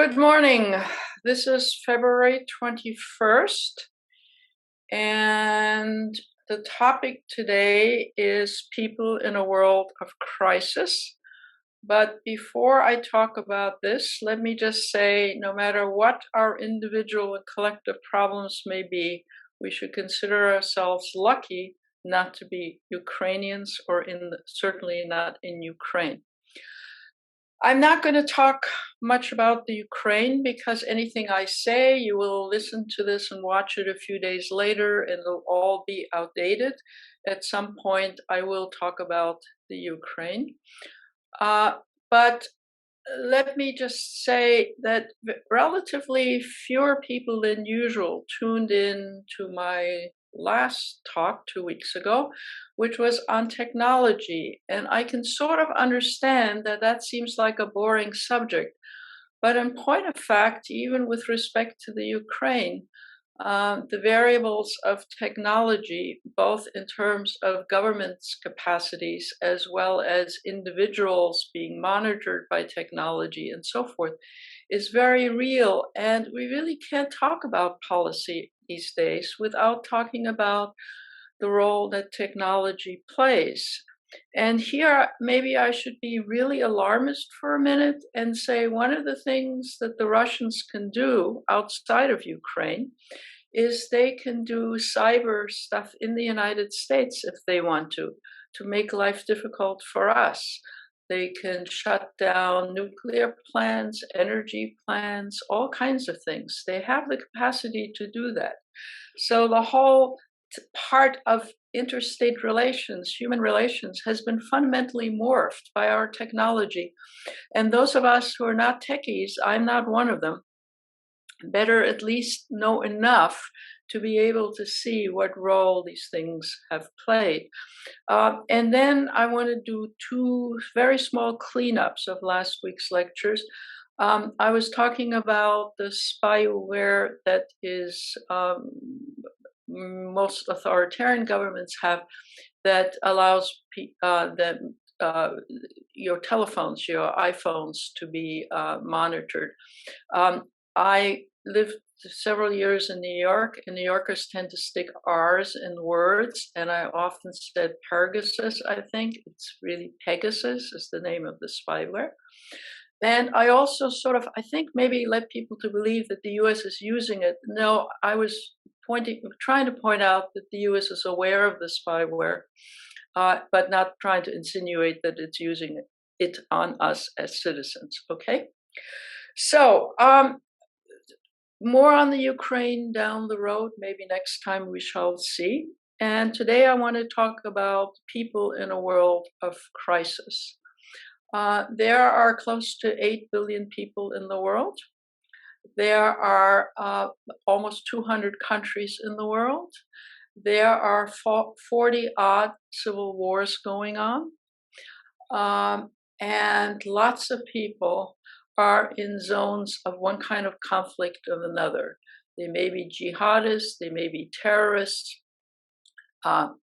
Good morning. This is February 21st, and the topic today is people in a world of crisis. But before I talk about this, let me just say, no matter what our individual and collective problems may be, we should consider ourselves lucky not to be Ukrainians or certainly not in Ukraine. I'm not going to talk much about the Ukraine because anything I say, you will listen to this and watch it a few days later and it'll all be outdated. At some point, I will talk about the Ukraine. But let me just say that relatively fewer people than usual tuned in to my last talk 2 weeks ago, which was on technology. And I can sort of understand that that seems like a boring subject. But in point of fact, even with respect to the Ukraine, the variables of technology, both in terms of government's capacities as well as individuals being monitored by technology and so forth, is very real. And we really can't talk about policy these days without talking about the role that technology plays. And here, maybe I should be really alarmist for a minute and say one of the things that the Russians can do outside of Ukraine is they can do cyber stuff in the United States if they want to make life difficult for us. They can shut down nuclear plants, energy plants, all kinds of things. They have the capacity to do that. So the whole part of interstate relations, human relations, has been fundamentally morphed by our technology. And those of us who are not techies, I'm not one of them, better at least know enough to be able to see what role these things have played. And then I want to do two very small cleanups of last week's lectures. I was talking about the spyware that is most authoritarian governments have, that allows them your telephones, your iPhones, to be monitored. I lived several years in New York, and New Yorkers tend to stick R's in words, and I often said Pegasus, I think. It's really Pegasus is the name of the spyware. And I also sort of, I think, maybe led people to believe that the US is using it. No, I was trying to point out that the US is aware of the spyware, but not trying to insinuate that it's using it on us as citizens, okay? So, more on the Ukraine down the road, maybe next time we shall see. And today I want to talk about people in a world of crisis. There are close to 8 billion people in the world. There are almost 200 countries in the world. There are 40-odd civil wars going on. And lots of people are in zones of one kind of conflict or another. They may be jihadists, they may be terrorists,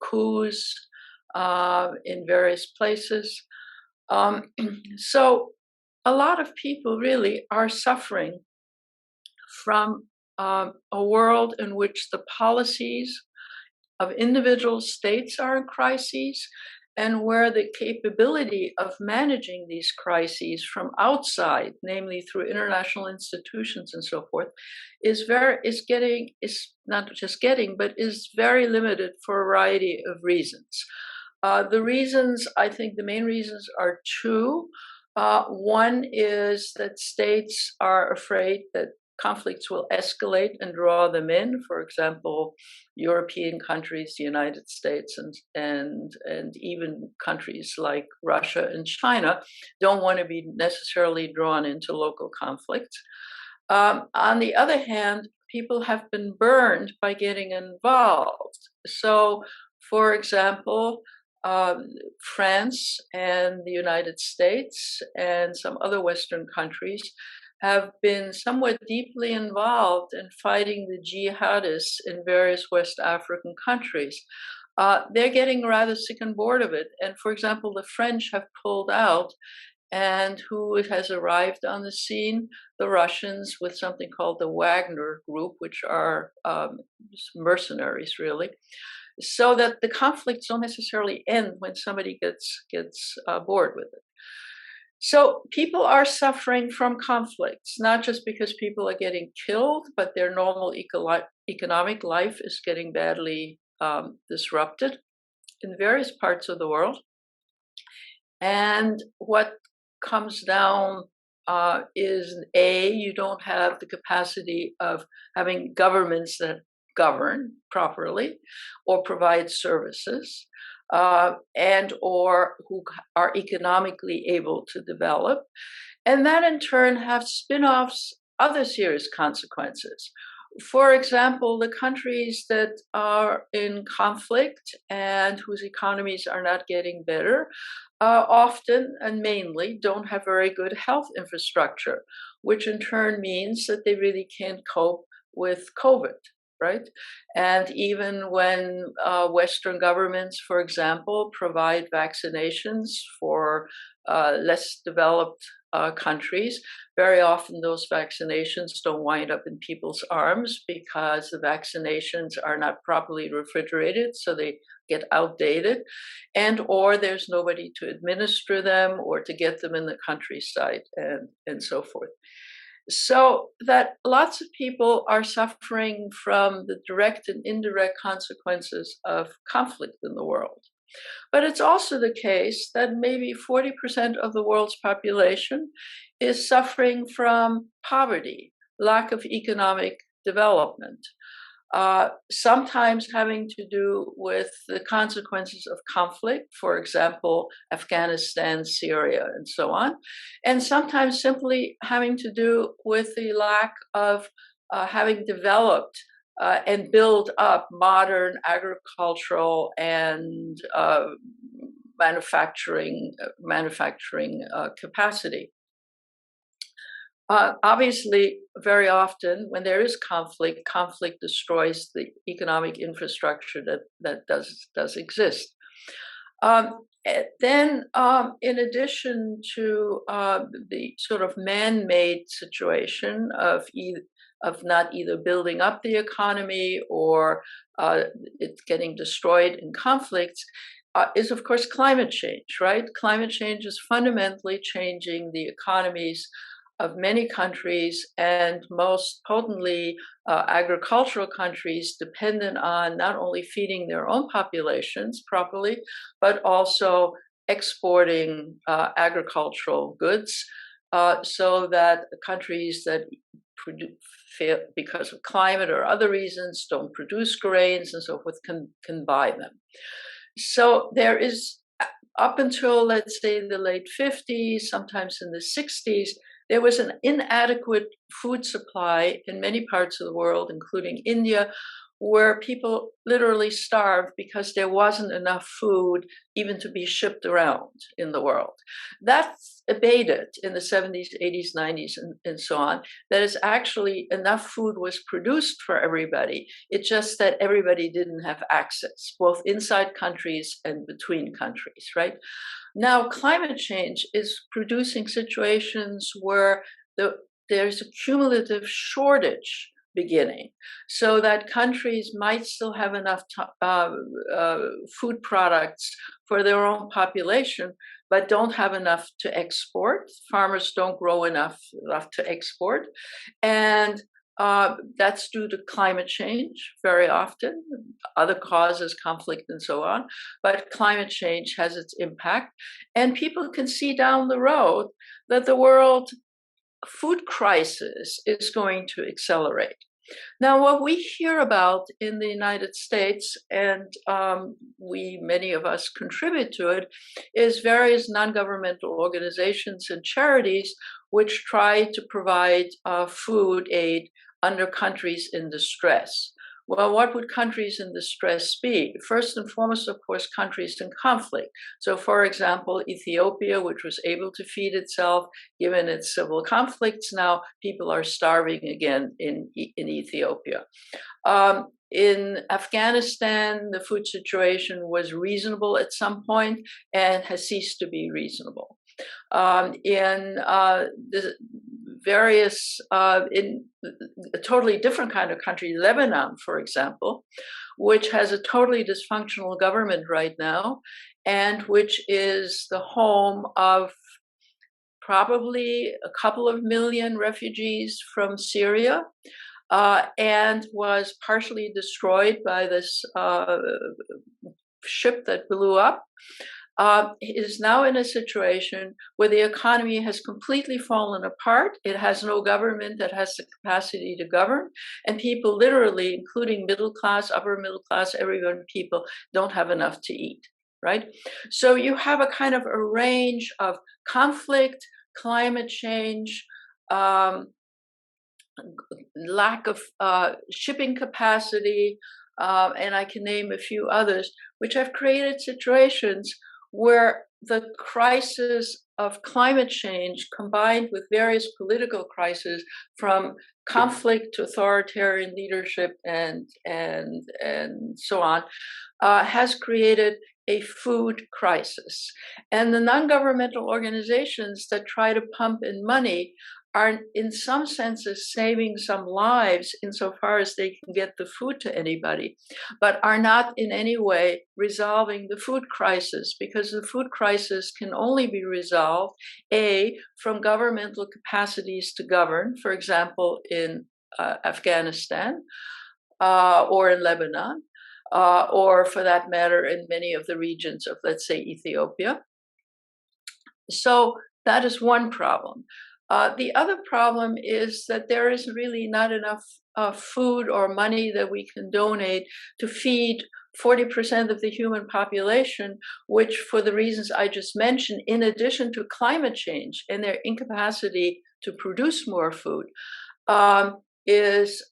coups in various places. So a lot of people really are suffering from a world in which the policies of individual states are in crises, and where the capability of managing these crises from outside, namely through international institutions and so forth, is very limited for a variety of reasons. The reasons, I think the main reasons are two. One is that states are afraid that conflicts will escalate and draw them in. For example, European countries, the United States, and even countries like Russia and China don't want to be necessarily drawn into local conflicts. On the other hand, people have been burned by getting involved. So, for example, France and the United States and some other Western countries have been somewhat deeply involved in fighting the jihadists in various West African countries. They're getting rather sick and bored of it. And for example, the French have pulled out, And who has arrived on the scene? The Russians with something called the Wagner Group, which are mercenaries, really, so that the conflicts don't necessarily end when somebody gets bored with it. So people are suffering from conflicts, not just because people are getting killed, but their normal economic life is getting badly disrupted in various parts of the world. And what comes down is you don't have the capacity of having governments that govern properly or provide services, and or who are economically able to develop. And that in turn have spin-offs, other serious consequences. For example, the countries that are in conflict and whose economies are not getting better often and mainly don't have very good health infrastructure, which in turn means that they really can't cope with COVID, right? And even when Western governments, for example, provide vaccinations for less developed countries, very often those vaccinations don't wind up in people's arms because the vaccinations are not properly refrigerated, so they get outdated, and or there's nobody to administer them or to get them in the countryside and so forth. So that lots of people are suffering from the direct and indirect consequences of conflict in the world. But it's also the case that maybe 40% of the world's population is suffering from poverty, lack of economic development, sometimes having to do with the consequences of conflict, for example, Afghanistan, Syria, and so on, and sometimes simply having to do with the lack of having developed and build up modern agricultural and manufacturing capacity. Obviously, very often when there is conflict destroys the economic infrastructure that does exist. Then, in addition to the sort of man-made situation of not either building up the economy or it's getting destroyed in conflicts, is of course climate change, right? Climate change is fundamentally changing the economies of many countries, and most potently agricultural countries dependent on not only feeding their own populations properly, but also exporting agricultural goods, so that countries that fail because of climate or other reasons don't produce grains and so forth can buy them. So there is, up until, let's say, the late 50s, sometimes in the 60s, there was an inadequate food supply in many parts of the world, including India, where people literally starved because there wasn't enough food even to be shipped around in the world. That's abated in the 70s, 80s, 90s, and so on. That is actually enough food was produced for everybody. It's just that everybody didn't have access, both inside countries and between countries, right? Now, climate change is producing situations where there's a cumulative shortage beginning, so that countries might still have enough food products for their own population, but don't have enough to export. Farmers don't grow enough to export. And that's due to climate change very often, other causes, conflict, and so on. But climate change has its impact. And people can see down the road that the world food crisis is going to accelerate. Now, what we hear about in the United States, and many of us contribute to it, is various non-governmental organizations and charities which try to provide food aid under countries in distress. Well, what would countries in distress be? First and foremost, of course, countries in conflict. So, for example, Ethiopia, which was able to feed itself, given its civil conflicts, now people are starving again in Ethiopia. In Afghanistan, the food situation was reasonable at some point and has ceased to be reasonable. in the various, in a totally different kind of country, Lebanon, for example, which has a totally dysfunctional government right now, and which is the home of probably a couple of million refugees from Syria, and was partially destroyed by this ship that blew up, is now in a situation where the economy has completely fallen apart. It has no government that has the capacity to govern, and people literally, including middle class, upper middle class, everyone, people don't have enough to eat, right? So you have a kind of a range of conflict, climate change, lack of shipping capacity, and I can name a few others, which have created situations where the crisis of climate change combined with various political crises, from conflict to authoritarian leadership and so on, has created a food crisis. And the non-governmental organizations that try to pump in money are in some senses saving some lives insofar as they can get the food to anybody, but are not in any way resolving the food crisis, because the food crisis can only be resolved, A, from governmental capacities to govern, for example, in Afghanistan or in Lebanon, or for that matter, in many of the regions of, let's say, Ethiopia. So that is one problem. The other problem is that there is really not enough food or money that we can donate to feed 40% of the human population, which, for the reasons I just mentioned, in addition to climate change and their incapacity to produce more food, is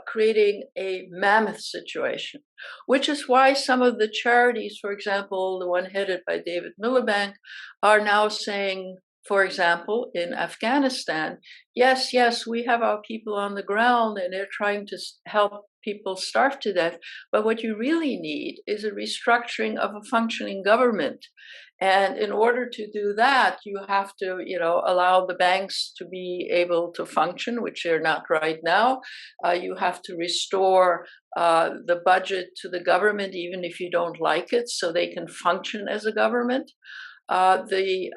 creating a mammoth situation, which is why some of the charities, for example, the one headed by David Miliband, are now saying, for example, in Afghanistan, yes, we have our people on the ground and they're trying to help people starve to death, but what you really need is a restructuring of a functioning government. And in order to do that, you have to, allow the banks to be able to function, which they're not right now. You have to restore the budget to the government, even if you don't like it, so they can function as a government. As you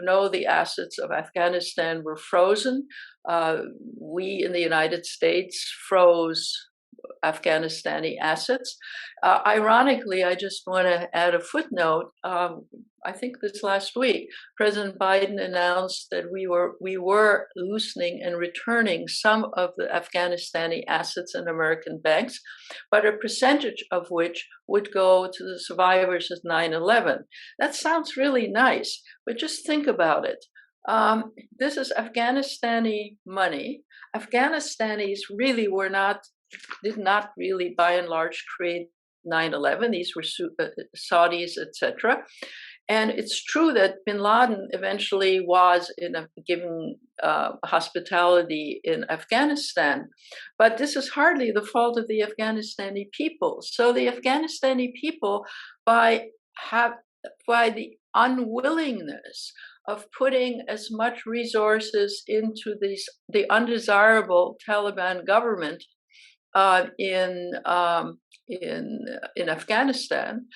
know, the assets of Afghanistan were frozen. We in the United States froze Afghanistani assets. Ironically, I just want to add a footnote. I think this last week, President Biden announced that we were loosening and returning some of the Afghanistani assets in American banks, but a percentage of which would go to the survivors of 9/11. That sounds really nice, but just think about it. This is Afghanistani money. Afghanistanis really did not really, by and large, create 9/11. These were Saudis, etc. And it's true that bin Laden eventually was given hospitality in Afghanistan, but this is hardly the fault of the Afghanistani people. So the Afghanistani people, by the unwillingness of putting as much resources into the undesirable Taliban government in Afghanistan,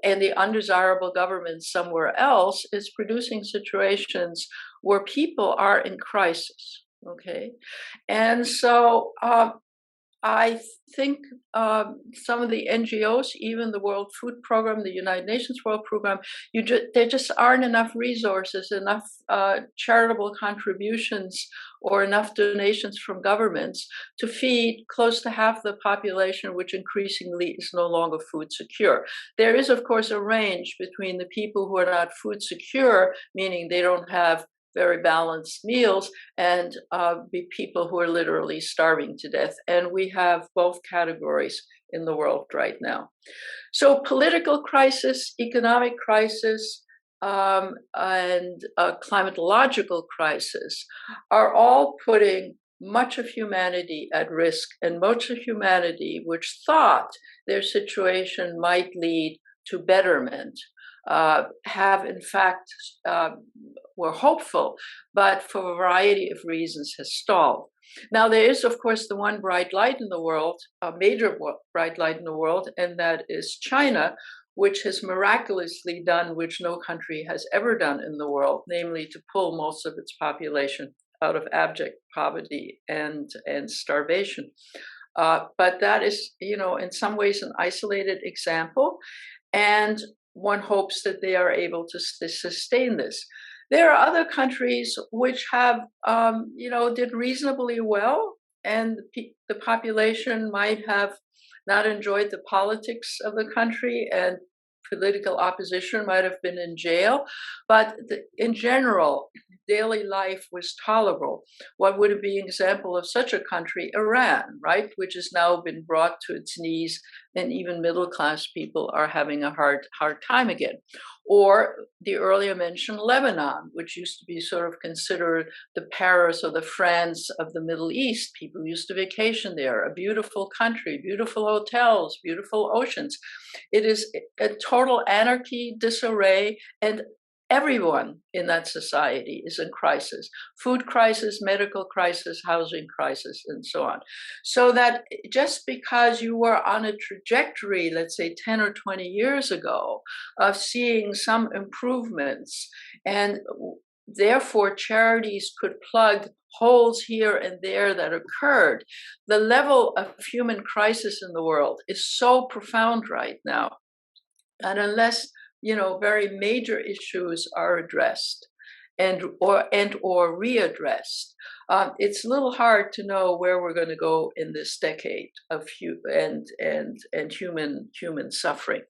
and the undesirable government somewhere else, is producing situations where people are in crisis. Okay, and so I think some of the NGOs, even the World Food Program, the United Nations World Program, there just aren't enough resources, enough charitable contributions, or enough donations from governments to feed close to half the population, which increasingly is no longer food secure. There is, of course, a range between the people who are not food secure, meaning they don't have very balanced meals, and be people who are literally starving to death. And we have both categories in the world right now. So political crisis, economic crisis, and climatological crisis are all putting much of humanity at risk, and much of humanity which thought their situation might lead to betterment have in fact were hopeful, but for a variety of reasons has stalled. Now, there is, of course, the one bright light in the world, a major bright light in the world, and that is China, which has miraculously done, which no country has ever done in the world, namely to pull most of its population out of abject poverty and starvation. But that is, in some ways an isolated example, and one hopes that they are able to sustain this. There are other countries which have, did reasonably well, and the population might have not enjoyed the politics of the country, and political opposition might have been in jail, but in general, daily life was tolerable. What would be an example of such a country? Iran, right, which has now been brought to its knees, and even middle-class people are having a hard time again. Or the earlier mentioned Lebanon, which used to be sort of considered the Paris or the France of the Middle East. People used to vacation there, a beautiful country, beautiful hotels, beautiful oceans. It is a total anarchy, disarray, and everyone in that society is in crisis: food crisis, medical crisis, housing crisis, and so on. So that just because you were on a trajectory, let's say 10 or 20 years ago, of seeing some improvements, and therefore charities could plug holes here and there that occurred, the level of human crisis in the world is so profound right now. And unless very major issues are addressed and or readdressed, it's a little hard to know where we're going to go in this decade of human suffering.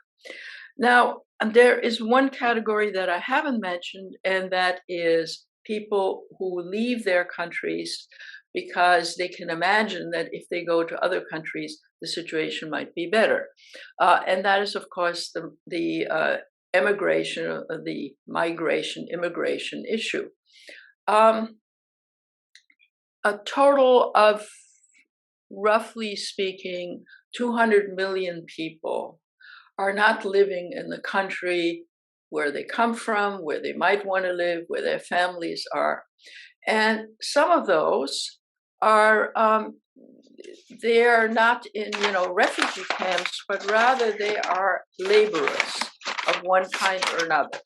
Now, there is one category that I haven't mentioned, and that is people who leave their countries because they can imagine that if they go to other countries, the situation might be better. And that is, of course, the immigration immigration issue. A total of, roughly speaking, 200 million people are not living in the country where they come from, where they might want to live, where their families are. And some of those are, they are not in, refugee camps, but rather they are laborers of one kind or another.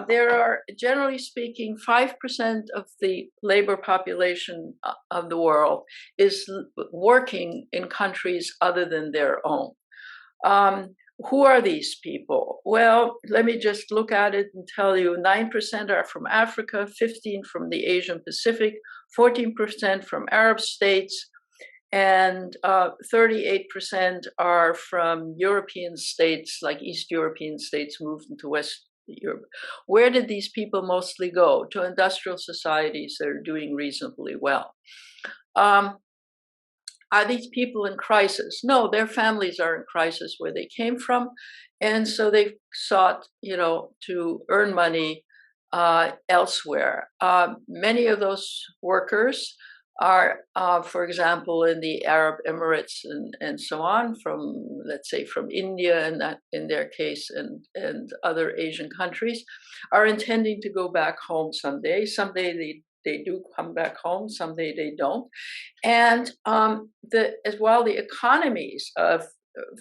There are, generally speaking, 5% of the labor population of the world is working in countries other than their own. Who are these people? Well, let me just look at it and tell you: 9% are from Africa, 15% from the Asian Pacific, 14% from Arab states, and 38% are from European states, like East European states moved into West Europe. Where did these people mostly go? To industrial societies that are doing reasonably well. Are these people in crisis? No, their families are in crisis where they came from, and so they sought, to earn money elsewhere. Many of those workers are, for example, in the Arab Emirates and so on, from, let's say, from India, and that in their case, and other Asian countries, are intending to go back home someday. Someday they do come back home, someday they don't. And as well, the economies of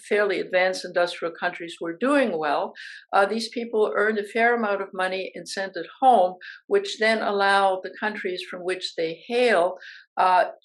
fairly advanced industrial countries were doing well. These people earned a fair amount of money and sent it home, which then allowed the countries from which they hail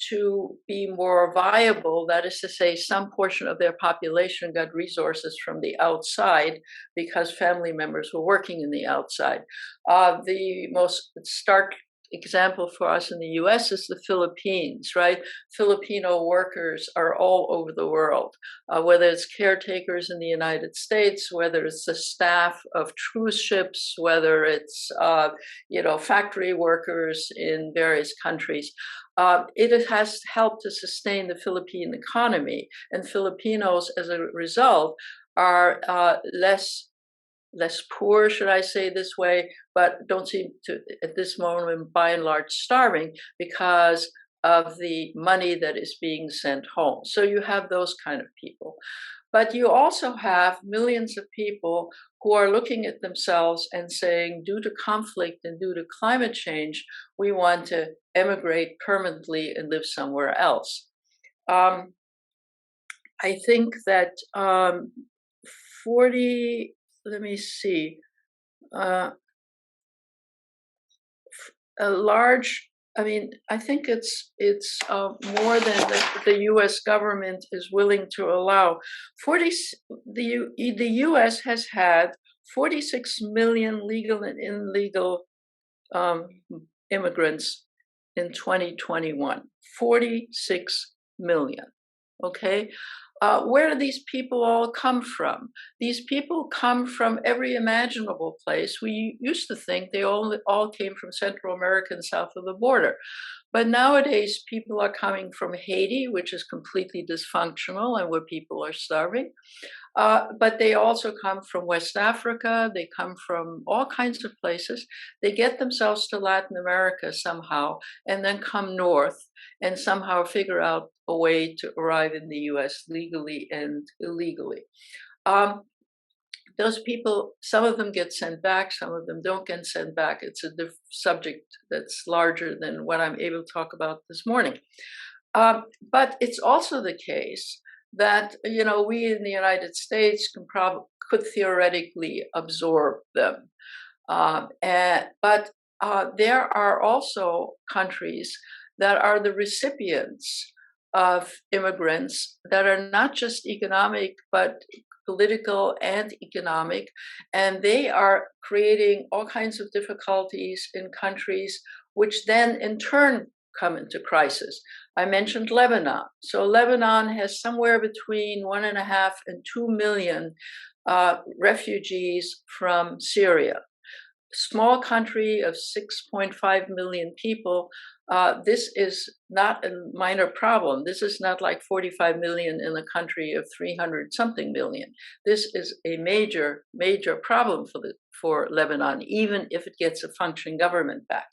to be more viable. That is to say, some portion of their population got resources from the outside because family members were working in the outside. The most stark example for us in the US is the Philippines, right? Filipino workers are all over the world, whether it's caretakers in the United States, whether it's the staff of cruise ships, whether it's, factory workers in various countries. It has helped to sustain the Philippine economy, and Filipinos, as a result, are less poor, should I say this way, but don't seem to, at this moment, by and large, starving because of the money that is being sent home. So you have those kind of people. But you also have millions of people who are looking at themselves and saying, due to conflict and due to climate change, we want to emigrate permanently and live somewhere else. I think that 40, let me see, a large, I mean, I think it's more than the U.S. government is willing to allow. The U.S. has had 46 million legal and illegal immigrants in 2021. 46 million. Okay. Where do these people all come from? These people come from every imaginable place. We used to think they all came from Central America and south of the border. But nowadays, people are coming from Haiti, which is completely dysfunctional and where people are starving. But they also come from West Africa. They come from all kinds of places. They get themselves to Latin America somehow and then come north and somehow figure out a way to arrive in the US legally and illegally. Those people, some of them get sent back, some of them don't get sent back. It's a subject that's larger than what I'm able to talk about this morning. But it's also the case that, you know, we in the United States could theoretically absorb them. But there are also countries that are the recipients of immigrants that are not just economic, but political and economic, and they are creating all kinds of difficulties in countries, which then in turn come into crisis. I mentioned Lebanon. So Lebanon has somewhere between 1.5 and 2 million refugees from Syria. Small country of 6.5 million people. This is not a minor problem. This is not like 45 million in a country of 300 something million. This is a major, major problem for Lebanon, even if it gets a functioning government back.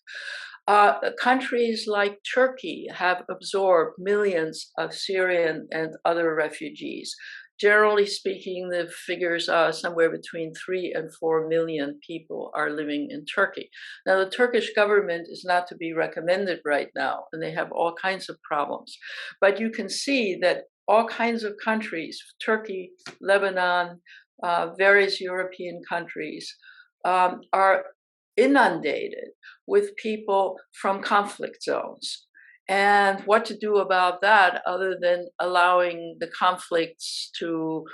Countries like Turkey have absorbed millions of Syrian and other refugees. Generally speaking, the figures are somewhere between 3 and 4 million people are living in Turkey. Now, the Turkish government is not to be recommended right now, and they have all kinds of problems. But you can see that all kinds of countries, Turkey, Lebanon, various European countries, are inundated with people from conflict zones. And what to do about that other than allowing the conflicts to,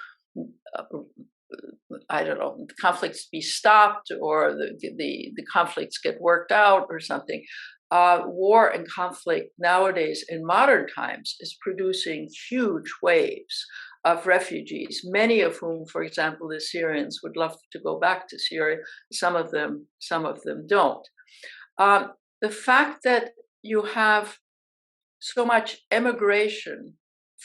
I don't know, the conflicts be stopped or the conflicts get worked out or something. War and conflict nowadays in modern times is producing huge waves of refugees, many of whom, for example, the Syrians would love to go back to Syria. Some of them don't. The fact that you have so much emigration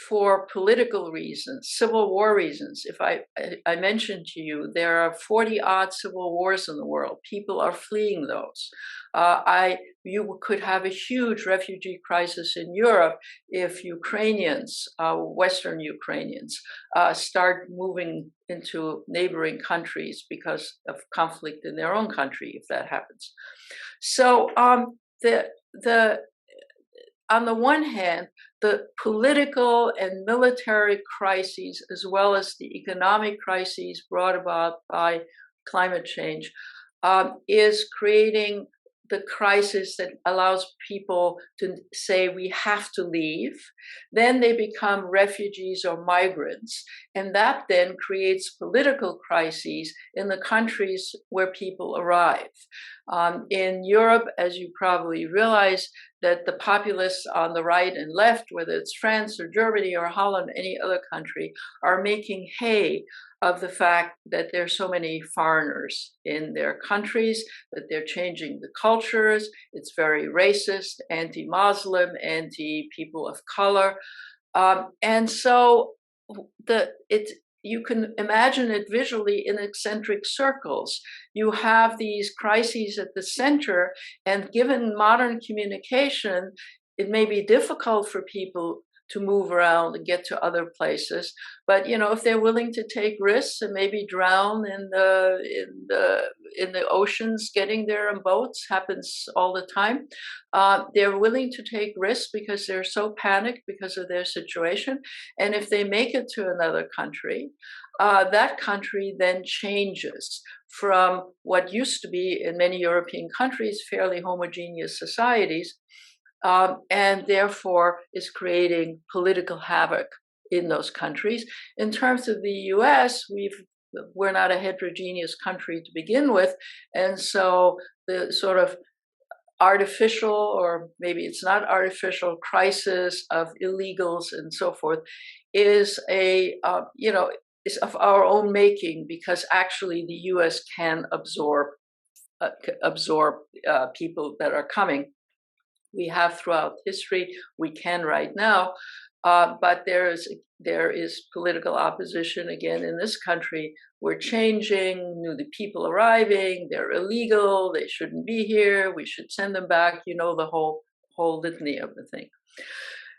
for political reasons, civil war reasons. If I mentioned to you, there are 40-odd civil wars in the world. People are fleeing those. You could have a huge refugee crisis in Europe if Ukrainians, Western Ukrainians, start moving into neighboring countries because of conflict in their own country, if that happens. So on the one hand, the political and military crises, as well as the economic crises brought about by climate change, is creating the crisis that allows people to say we have to leave. Then they become refugees or migrants. And that then creates political crises in the countries where people arrive. In Europe, as you probably realize, that the populists on the right and left, whether it's France or Germany or Holland, any other country, are making hay of the fact that there are so many foreigners in their countries, that they're changing the cultures. It's very racist, anti-Muslim, anti-people of color. And so you can imagine it visually in eccentric circles. You have these crises at the center, and given modern communication, it may be difficult for people to move around and get to other places. But if they're willing to take risks and maybe drown in the oceans, getting there in boats happens all the time. They're willing to take risks because they're so panicked because of their situation. And if they make it to another country, that country then changes from what used to be in many European countries fairly homogeneous societies, and therefore is creating political havoc in those countries. In terms of the US, we're not a heterogeneous country to begin with, and so the sort of artificial, or maybe it's not artificial, crisis of illegals and so forth is is of our own making, because actually the US can absorb people that are coming. We have throughout history, we can right now, but there is political opposition again in this country. We're changing, the people arriving, they're illegal, they shouldn't be here, we should send them back, the whole litany of the thing.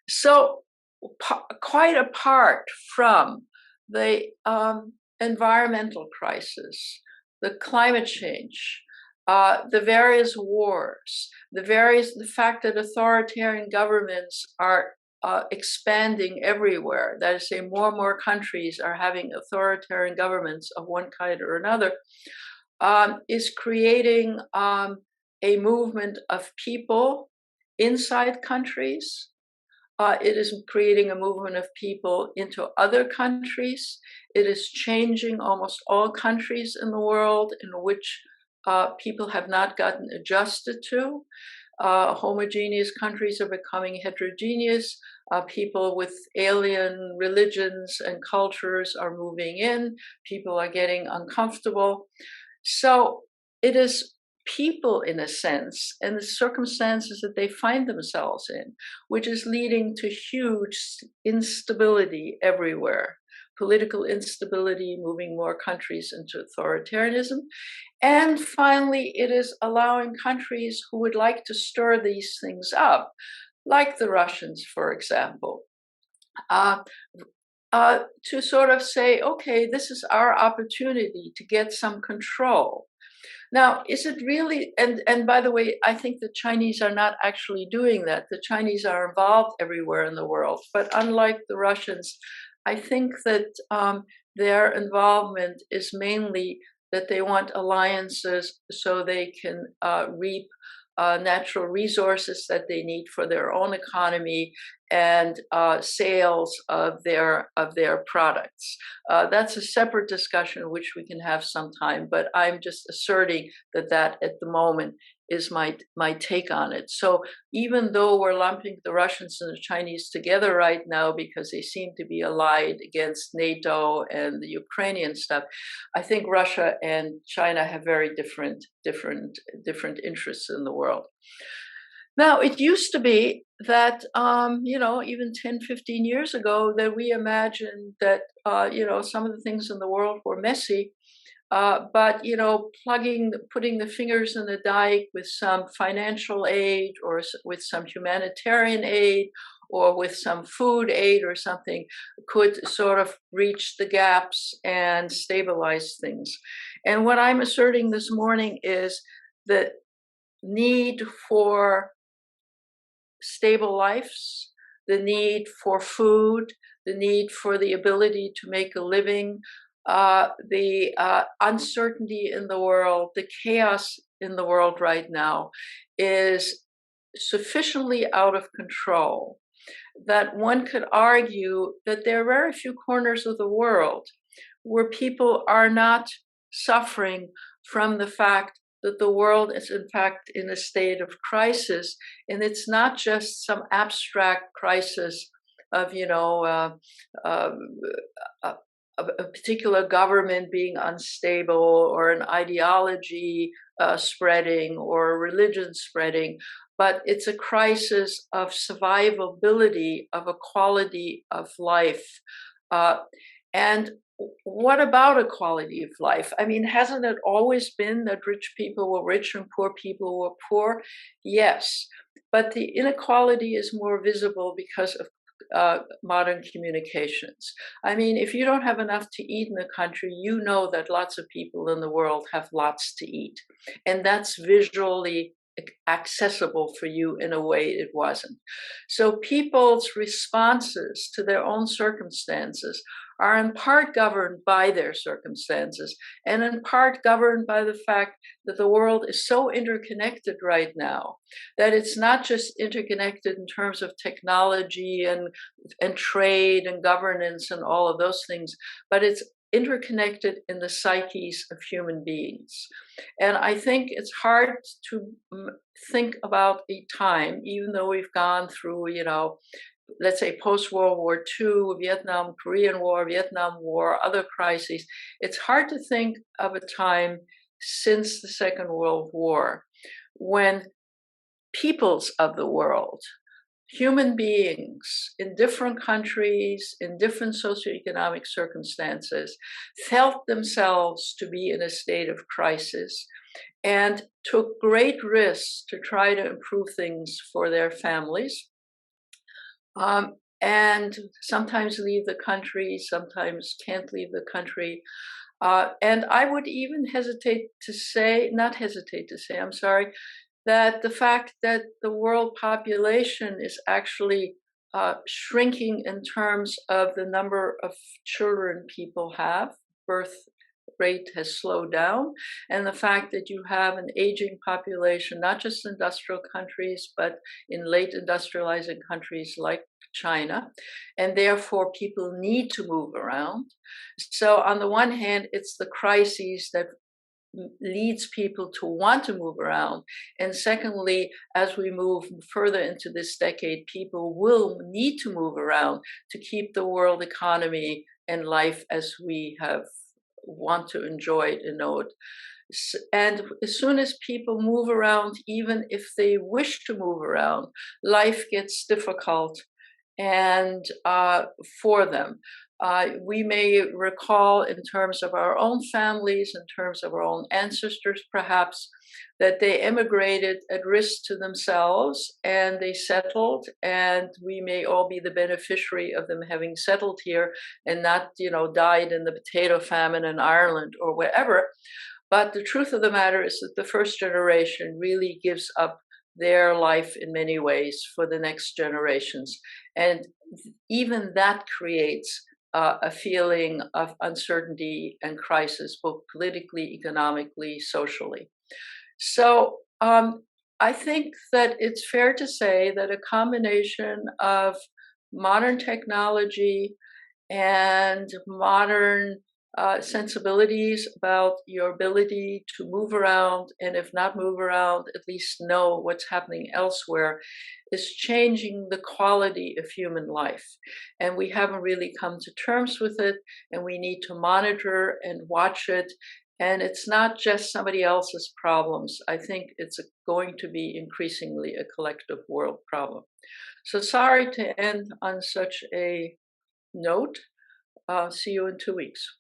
So quite apart from the environmental crisis, the climate change, the various wars, the fact that authoritarian governments are expanding everywhere. That is to say, more and more countries are having authoritarian governments of one kind or another, is creating a movement of people inside countries. It is creating a movement of people into other countries. It is changing almost all countries in the world in which people have not gotten adjusted to. Homogeneous countries are becoming heterogeneous. People with alien religions and cultures are moving in. People are getting uncomfortable. So it is people, in a sense, and the circumstances that they find themselves in, which is leading to huge instability everywhere. Political instability, moving more countries into authoritarianism. And finally, it is allowing countries who would like to stir these things up, like the Russians, for example, to sort of say, okay, this is our opportunity to get some control. Now, is it really, and by the way, I think the Chinese are not actually doing that. The Chinese are involved everywhere in the world, but unlike the Russians, I think that their involvement is mainly that they want alliances so they can reap natural resources that they need for their own economy and sales of their products. That's a separate discussion which we can have sometime, but I'm just asserting that at the moment is my take on it. So even though we're lumping the Russians and the Chinese together right now because they seem to be allied against NATO and the Ukrainian stuff, I think Russia and China have very different interests in the world. Now, it used to be that, even 10, 15 years ago, that we imagined that, some of the things in the world were messy, but, putting the fingers in the dike with some financial aid or with some humanitarian aid or with some food aid or something could sort of reach the gaps and stabilize things. And what I'm asserting this morning is the need for stable lives, the need for food, the need for the ability to make a living, the uncertainty in the world, the chaos in the world right now is sufficiently out of control that one could argue that there are very few corners of the world where people are not suffering from the fact that the world is in fact in a state of crisis, and it's not just some abstract crisis of a particular government being unstable or an ideology spreading or a religion spreading, but it's a crisis of survivability, of a quality of life. And what about equality of life? I mean, hasn't it always been that rich people were rich and poor people were poor? Yes, but the inequality is more visible because of modern communications. I mean, if you don't have enough to eat in the country, you know that lots of people in the world have lots to eat. And that's visually accessible for you in a way it wasn't. So people's responses to their own circumstances are in part governed by their circumstances and in part governed by the fact that the world is so interconnected right now that it's not just interconnected in terms of technology and trade and governance and all of those things, but it's interconnected in the psyches of human beings. And I think it's hard to think about a time, even though we've gone through, let's say post-World War II, Vietnam, Korean War, Vietnam War, other crises, it's hard to think of a time since the Second World War when peoples of the world, human beings in different countries, in different socioeconomic circumstances, felt themselves to be in a state of crisis and took great risks to try to improve things for their families. And sometimes leave the country, sometimes can't leave the country. And I would even I'm sorry, that the fact that the world population is actually shrinking in terms of the number of children people have, birth rate has slowed down, and the fact that you have an aging population, not just in industrial countries, but in late industrializing countries like China, and therefore people need to move around. So on the one hand, it's the crises that leads people to want to move around. And secondly, as we move further into this decade, people will need to move around to keep the world economy and life as we want to enjoy it and know it. And as soon as people move around, even if they wish to move around, life gets difficult and for them. We may recall in terms of our own families, in terms of our own ancestors perhaps, that they immigrated at risk to themselves and they settled, and we may all be the beneficiary of them having settled here and not, died in the potato famine in Ireland or wherever. But the truth of the matter is that the first generation really gives up their life in many ways for the next generations. And even that creates a feeling of uncertainty and crisis, both politically, economically, socially. So I think that it's fair to say that a combination of modern technology and modern sensibilities about your ability to move around, and if not move around, at least know what's happening elsewhere, is changing the quality of human life. And we haven't really come to terms with it, and we need to monitor and watch it. And it's not just somebody else's problems. I think it's going to be increasingly a collective world problem. So sorry to end on such a note. See you in 2 weeks.